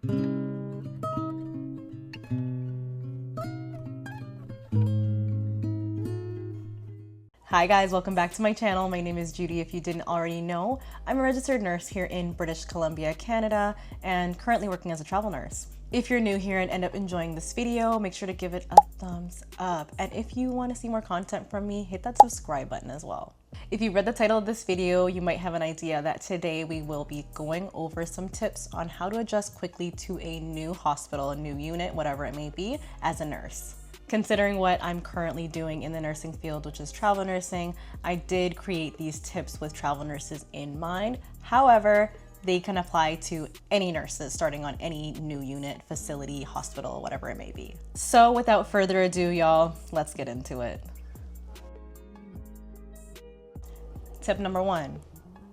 Hi guys, welcome back to my channel. My name is Judy. If you didn't already know, I'm a registered nurse here in British Columbia, Canada, and currently working as a travel nurse. If you're new here and end up enjoying this video, make sure to give it a thumbs up. And if you want to see more content from me, hit that subscribe button as well. If you read the title of this video, you might have an idea that today we will be going over some tips on how to adjust quickly to a new hospital, a new unit, whatever it may be, as a nurse. Considering what I'm currently doing in the nursing field, which is travel nursing, I did create these tips with travel nurses in mind. However, they can apply to any nurses starting on any new unit, facility, hospital, whatever it may be. So without further ado, y'all, let's get into it. Tip number one,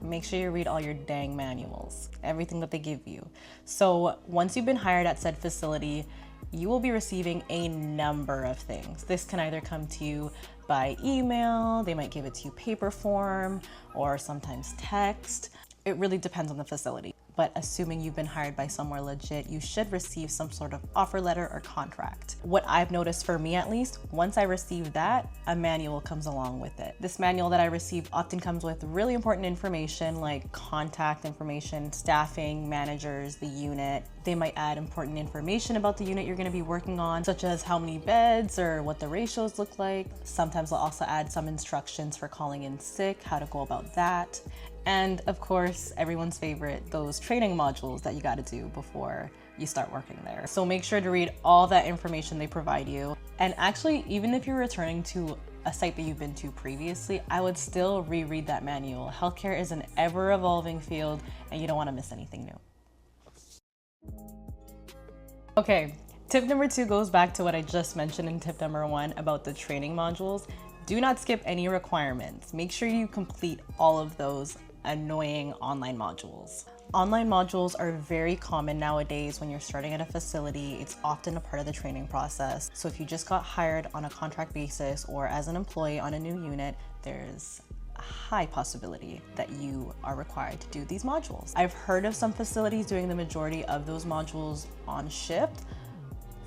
make sure you read all your dang manuals, everything that they give you. So once you've been hired at said facility, you will be receiving a number of things. This can either come to you by email, they might give it to you paper form, or sometimes text. It really depends on the facility. But assuming you've been hired by somewhere legit, you should receive some sort of offer letter or contract. What I've noticed, for me at least, once I receive that, a manual comes along with it. This manual that I received often comes with really important information like contact information, staffing, managers, the unit. They might add important information about the unit you're gonna be working on, such as how many beds or what the ratios look like. Sometimes they'll also add some instructions for calling in sick, how to go about that. And of course, everyone's favorite, those training modules that you gotta do before you start working there. So make sure to read all that information they provide you. And actually, even if you're returning to a site that you've been to previously, I would still reread that manual. Healthcare is an ever-evolving field and you don't wanna miss anything new. Okay, tip number two goes back to what I just mentioned in tip number one about the training modules. Do not skip any requirements. Make sure you complete all of those annoying online modules. Online modules are very common nowadays when you're starting at a facility. It's often a part of the training process. So if you just got hired on a contract basis or as an employee on a new unit, there's a high possibility that you are required to do these modules. I've heard of some facilities doing the majority of those modules on shift.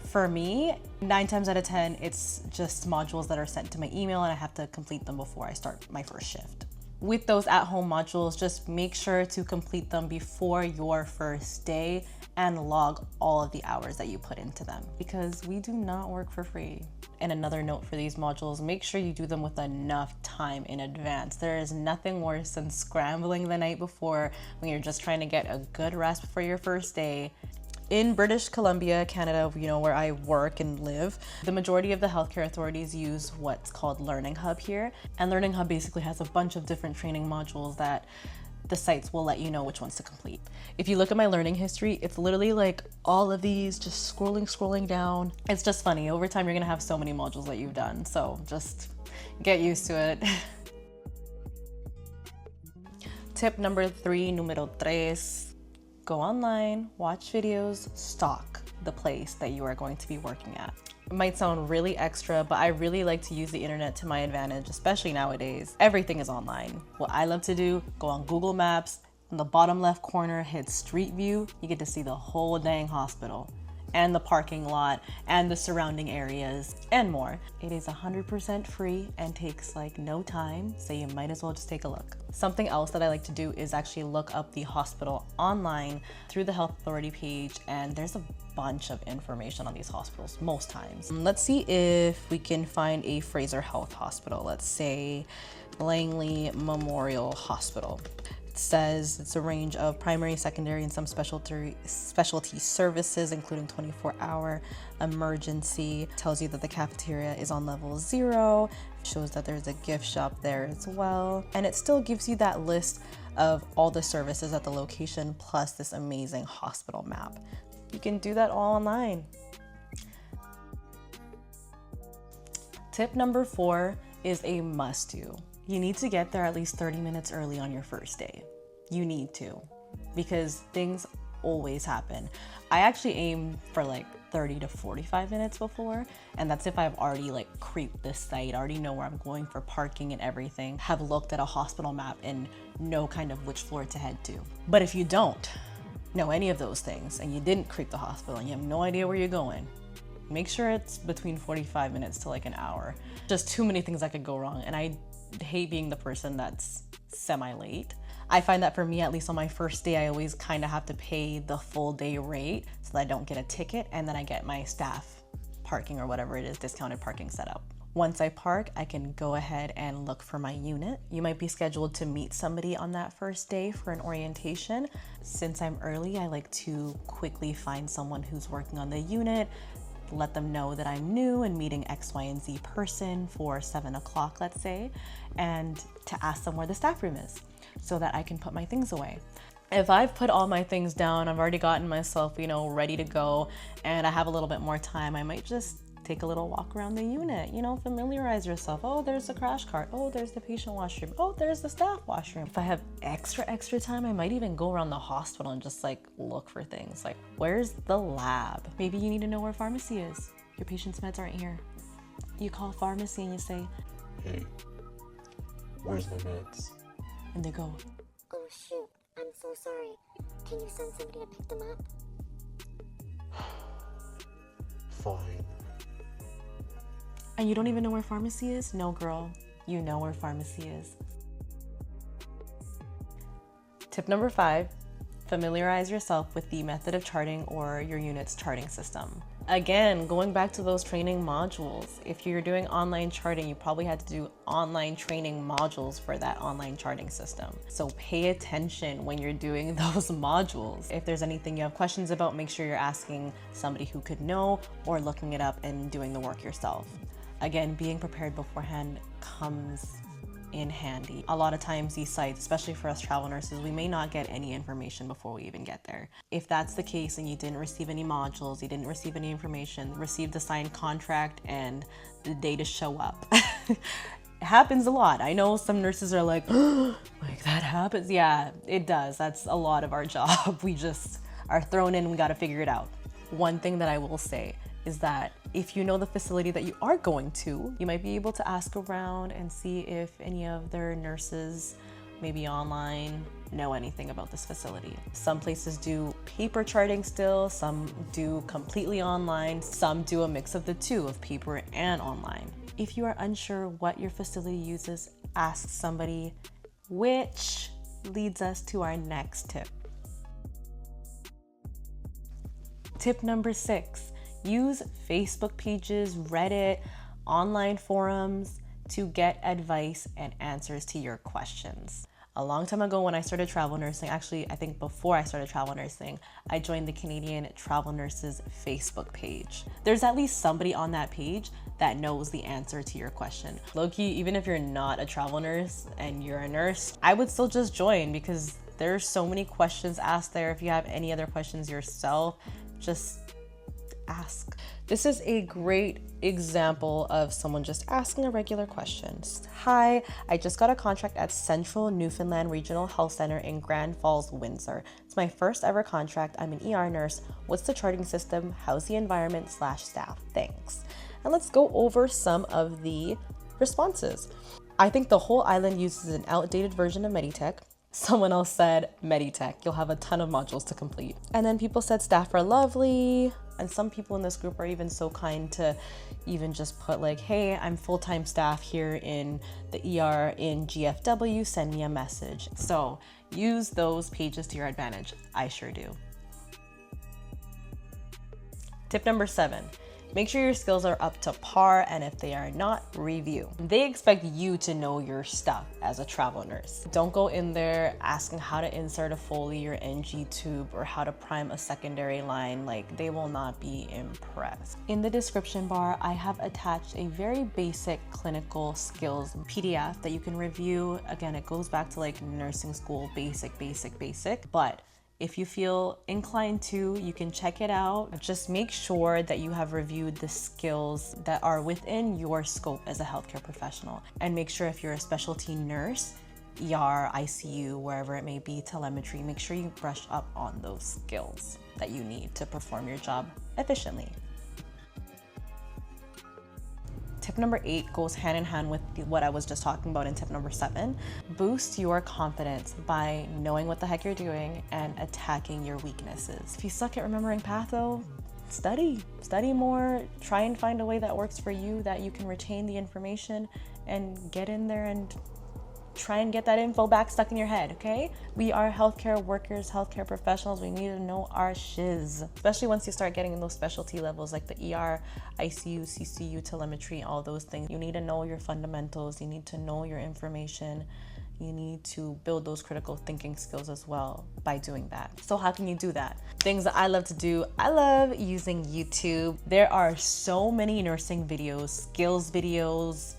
For me, 9 times out of 10, it's just modules that are sent to my email and I have to complete them before I start my first shift. With those at-home modules, just make sure to complete them before your first day and log all of the hours that you put into them because we do not work for free. And another note for these modules, make sure you do them with enough time in advance. There is nothing worse than scrambling the night before when you're just trying to get a good rest before your first day. In British Columbia, Canada, where I work and live, the majority of the healthcare authorities use what's called Learning Hub here. And Learning Hub basically has a bunch of different training modules that the sites will let you know which ones to complete. If you look at my learning history, it's literally like all of these, just scrolling down. It's just funny. Over time, you're gonna have so many modules that you've done. So just get used to it. Tip number three, número tres. Go online, watch videos, stalk the place that you are going to be working at. It might sound really extra, but I really like to use the internet to my advantage, especially nowadays. Everything is online. What I love to do, go on Google Maps, in the bottom left corner, hit Street View, you get to see the whole dang hospital and the parking lot and the surrounding areas and more. It is 100% free and takes like no time, so you might as well just take a look. Something else that I like to do is actually look up the hospital online through the health authority page, and there's a bunch of information on these hospitals most times. Let's see if we can find a Fraser Health Hospital. Let's say Langley Memorial Hospital. Says it's a range of primary, secondary, and some specialty services, including 24-hour emergency. Tells you that the cafeteria is on level 0. Shows that there's a gift shop there as well. And it still gives you that list of all the services at the location, plus this amazing hospital map. You can do that all online. Tip number 4 is a must-do. You need to get there at least 30 minutes early on your first day. You need to, because things always happen. I actually aim for like 30 to 45 minutes before, and that's if I've already like creeped this site, already know where I'm going for parking and everything, have looked at a hospital map and know kind of which floor to head to. But if you don't, know any of those things and you didn't creep the hospital and you have no idea where you're going, make sure it's between 45 minutes to like an hour. Just too many things that could go wrong, and I hate being the person that's semi-late. I find that for me, at least on my first day, I always kind of have to pay the full day rate so that I don't get a ticket, and then I get my staff parking or whatever it is, discounted parking set up. Once I park, I can go ahead and look for my unit. You might be scheduled to meet somebody on that first day for an orientation. Since I'm early, I like to quickly find someone who's working on the unit, let them know that I'm new and meeting X, Y, and Z person for 7 o'clock, let's say, and to ask them where the staff room is so that I can put my things away. If I've put all my things down, I've already gotten myself, ready to go, and I have a little bit more time, I might just take a little walk around the unit, familiarize yourself. Oh, there's the crash cart. Oh, there's the patient washroom. Oh, there's the staff washroom. If I have extra time, I might even go around the hospital and just look for things. Like, where's the lab? Maybe you need to know where pharmacy is. Your patient's meds aren't here. You call pharmacy and you say, hey, where's my meds? And they go, oh shoot, I'm so sorry. Can you send somebody to pick them up? Fine. And you don't even know where pharmacy is? No, girl, you know where pharmacy is. Tip number 5, familiarize yourself with the method of charting or your unit's charting system. Again, going back to those training modules, if you're doing online charting, you probably had to do online training modules for that online charting system. So pay attention when you're doing those modules. If there's anything you have questions about, make sure you're asking somebody who could know or looking it up and doing the work yourself. Again, being prepared beforehand comes in handy. A lot of times these sites, especially for us travel nurses, we may not get any information before we even get there. If that's the case and you didn't receive any modules, you didn't receive any information, received a signed contract and the day to show up. It happens a lot. I know some nurses are like, oh, like that happens. Yeah, it does. That's a lot of our job. We just are thrown in and we got to figure it out. One thing that I will say is that if you know the facility that you are going to, you might be able to ask around and see if any of their nurses, maybe online, know anything about this facility. Some places do paper charting still, some do completely online, some do a mix of the two, of paper and online. If you are unsure what your facility uses, ask somebody, which leads us to our next tip. Tip number 6. Use Facebook pages, Reddit, online forums to get advice and answers to your questions. A long time ago when I started travel nursing, actually I think before I started travel nursing, I joined the Canadian Travel Nurses Facebook page. There's at least somebody on that page that knows the answer to your question. Low-key, even if you're not a travel nurse and you're a nurse, I would still just join because there's so many questions asked there. If you have any other questions yourself, just ask. This is a great example of someone just asking a regular question. Hi, I just got a contract at Central Newfoundland Regional Health Center in Grand Falls, Windsor. It's my first ever contract. I'm an ER nurse. What's the charting system? How's the environment / staff? Thanks. And let's go over some of the responses. I think the whole island uses an outdated version of Meditech. Someone else said Meditech. You'll have a ton of modules to complete. And then people said staff are lovely. And some people in this group are even so kind to even just put like, hey, I'm full-time staff here in the ER in GFW, send me a message. So use those pages to your advantage. I sure do. Tip number 7. Make sure your skills are up to par, and if they are not, review. They expect you to know your stuff as a travel nurse. Don't go in there asking how to insert a Foley or NG tube or how to prime a secondary line. Like, they will not be impressed. In the description bar, I have attached a very basic clinical skills PDF that you can review. Again, it goes back to like nursing school, basic, but if you feel inclined to, you can check it out. Just make sure that you have reviewed the skills that are within your scope as a healthcare professional. And make sure if you're a specialty nurse, ER, ICU, wherever it may be, telemetry, make sure you brush up on those skills that you need to perform your job efficiently. Tip number 8 goes hand in hand with what I was just talking about in tip number 7. Boost your confidence by knowing what the heck you're doing and attacking your weaknesses. If you suck at remembering patho, study more, try and find a way that works for you, that you can retain the information and get in there and try and get that info back stuck in your head, okay? We are healthcare workers, healthcare professionals. We need to know our shiz, especially once you start getting in those specialty levels like the ER, ICU, CCU, telemetry, all those things. You need to know your fundamentals. You need to know your information. You need to build those critical thinking skills as well by doing that. So how can you do that? Things that I love to do, I love using YouTube. There are so many nursing videos, skills videos,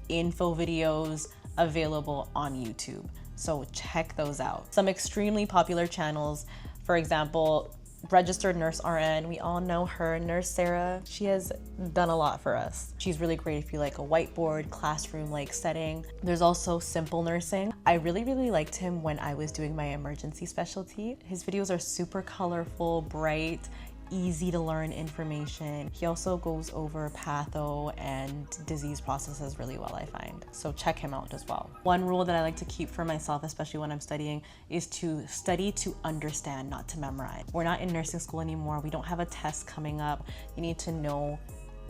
info videos available on YouTube. So check those out. Some extremely popular channels, for example, Registered Nurse RN, we all know her, Nurse Sarah. She has done a lot for us. She's really great if you like a whiteboard, classroom-like setting. There's also Simple Nursing. I really liked him when I was doing my emergency specialty. His videos are super colorful, bright, easy to learn information. He also goes over patho and disease processes really well, I find. So check him out as well. One rule that I like to keep for myself, especially when I'm studying, is to study to understand, not to memorize. We're not in nursing school anymore. We don't have a test coming up. You need to know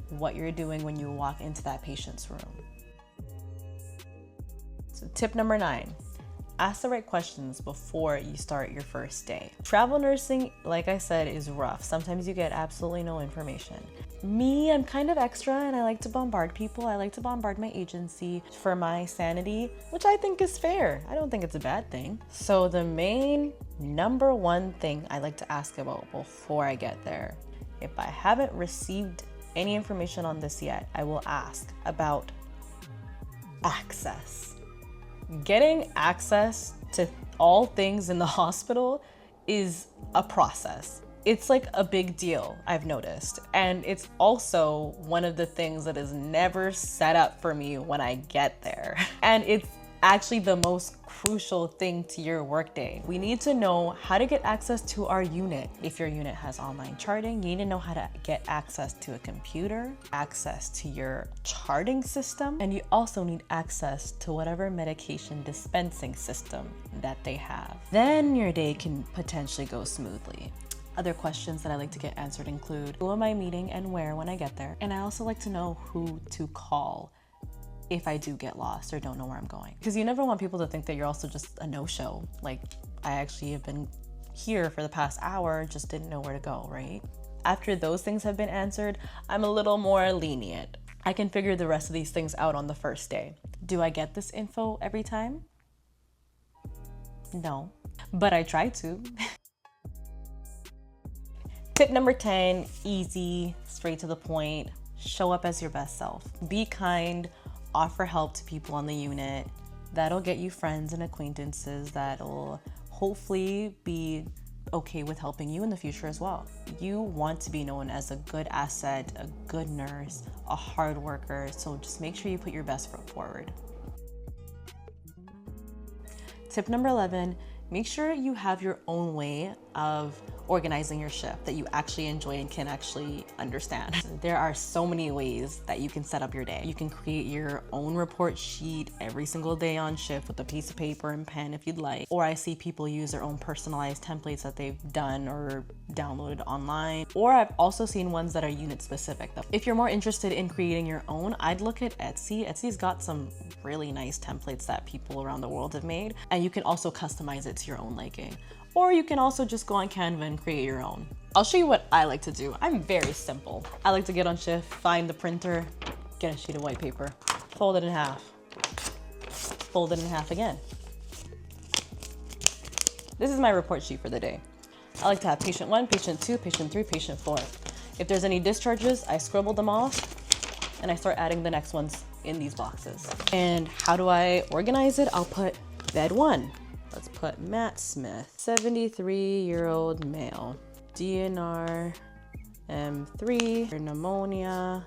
what you're doing when you walk into that patient's room. So tip number 9. Ask the right questions before you start your first day. Travel nursing, like I said, is rough. Sometimes you get absolutely no information. Me, I'm kind of extra and I like to bombard people. I like to bombard my agency for my sanity, which I think is fair. I don't think it's a bad thing. So the main number 1 thing I like to ask about before I get there, if I haven't received any information on this yet, I will ask about access. Getting access to all things in the hospital is a process. It's like a big deal, I've noticed. And it's also one of the things that is never set up for me when I get there. And it's actually the most crucial thing to your workday. We need to know how to get access to our unit. If your unit has online charting, you need to know how to get access to a computer, access to your charting system, and you also need access to whatever medication dispensing system that they have. Then your day can potentially go smoothly. Other questions that I like to get answered include, who am I meeting and where when I get there? And I also like to know who to call if I do get lost or don't know where I'm going. Because you never want people to think that you're also just a no-show. Like, I actually have been here for the past hour, just didn't know where to go, right? After those things have been answered, I'm a little more lenient. I can figure the rest of these things out on the first day. Do I get this info every time? No, but I try to. Tip number 10, easy, straight to the point, show up as your best self. Be kind, offer help to people on the unit. That'll get you friends and acquaintances that'll hopefully be okay with helping you in the future as well. You want to be known as a good asset, a good nurse, a hard worker, so just make sure you put your best foot forward. Tip number 11, make sure you have your own way of organizing your shift that you actually enjoy and can actually understand. There are so many ways that you can set up your day. You can create your own report sheet every single day on shift with a piece of paper and pen if you'd like. Or I see people use their own personalized templates that they've done or downloaded online. Or I've also seen ones that are unit specific though. If you're more interested in creating your own, I'd look at Etsy. Etsy's got some really nice templates that people around the world have made, and you can also customize it to your own liking. Or you can also just go on Canva and create your own. I'll show you what I like to do. I'm very simple. I like to get on shift, find the printer, get a sheet of white paper, fold it in half, fold it in half again. This is my report sheet for the day. I like to have patient 1, patient 2, patient 3, patient 4. If there's any discharges, I scribble them off and I start adding the next ones in these boxes. And how do I organize it? I'll put bed 1. Let's put Matt Smith, 73-year-old male, DNR M3, pneumonia,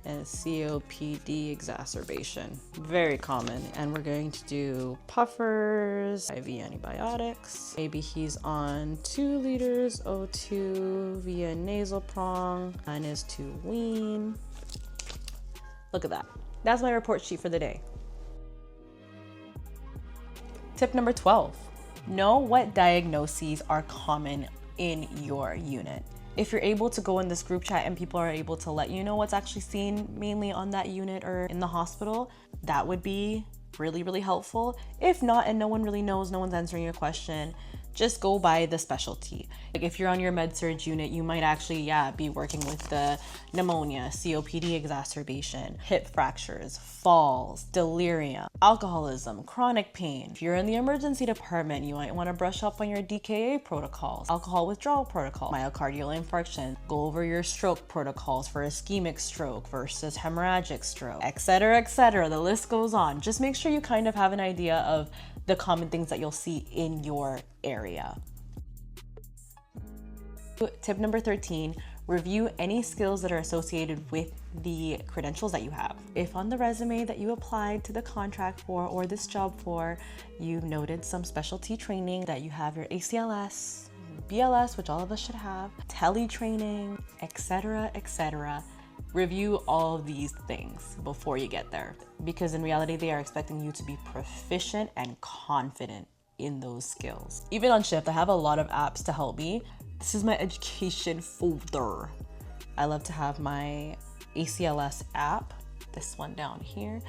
and COPD exacerbation. Very common. And we're going to do puffers, IV antibiotics. Maybe he's on 2 liters O2 via nasal prong and is to wean. Look at that. That's my report sheet for the day. Tip number 12, know what diagnoses are common in your unit. If you're able to go in this group chat and people are able to let you know what's actually seen mainly on that unit or in the hospital, that would be really, really helpful. If not, and no one really knows, no one's answering your question, just go by the specialty. Like if you're on your med-surg unit, you might actually, be working with the pneumonia, COPD exacerbation, hip fractures, falls, delirium, alcoholism, chronic pain. If you're in the emergency department, you might want to brush up on your DKA protocols, alcohol withdrawal protocol, myocardial infarction, go over your stroke protocols for ischemic stroke versus hemorrhagic stroke, etc., etc. The list goes on. Just make sure you kind of have an idea of the common things that you'll see in your area. Tip number 13, review any skills that are associated with the credentials that you have. If on the resume that you applied to the contract for or this job for, you noted some specialty training, that you have your ACLS, BLS, which all of us should have, tele training, etc., etc. Review all of these things before you get there, because in reality, they are expecting you to be proficient and confident in those skills. Even on shift, I have a lot of apps to help me. This is my education folder. I love to have my ACLS app, this one down here,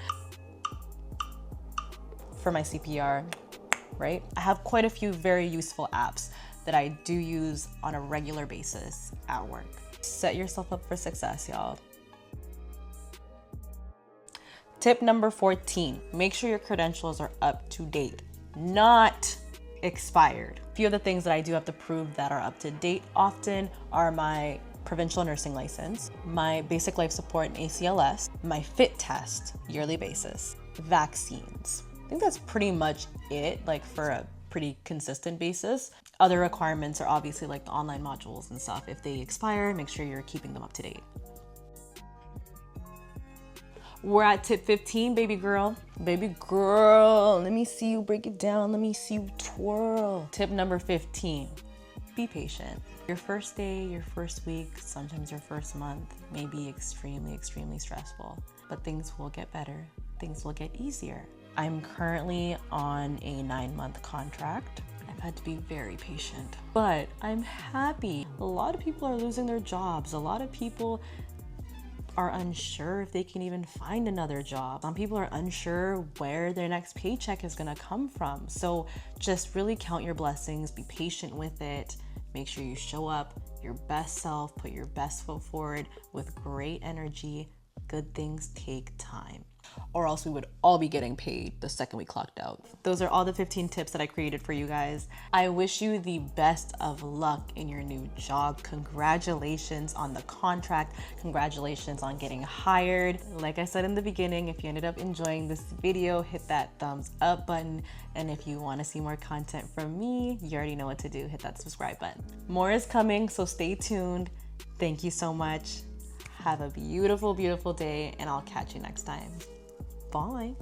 for my CPR, right? I have quite a few very useful apps that I do use on a regular basis at work. Set yourself up for success, y'all. Tip number 14, make sure your credentials are up to date, not expired. A few of the things that I do have to prove that are up to date often are my provincial nursing license, my basic life support and ACLS, my fit test, yearly basis, vaccines. I think that's pretty much it, like for a pretty consistent basis. Other requirements are obviously like the online modules and stuff. If they expire, make sure you're keeping them up to date. We're at tip 15, baby girl. Baby girl, let me see you break it down. Let me see you twirl. Tip number 15, be patient. Your first day, your first week, sometimes your first month may be extremely, extremely stressful, but things will get better. Things will get easier. I'm currently on a 9-month contract. I've had to be very patient, but I'm happy. A lot of people are losing their jobs. A lot of people are unsure if they can even find another job. Some people are unsure where their next paycheck is gonna come from. So just really count your blessings, be patient with it. Make sure you show up your best self, put your best foot forward with great energy. Good things take time, or else we would all be getting paid the second we clocked out. Those are all the 15 tips that I created for you guys. I wish you the best of luck in your new job. Congratulations on the contract. Congratulations on getting hired. Like I said in the beginning, if you ended up enjoying this video, hit that thumbs up button. And if you want to see more content from me, you already know what to do. Hit that subscribe button. More is coming, so stay tuned. Thank you so much. Have a beautiful, beautiful day, and I'll catch you next time. Bye.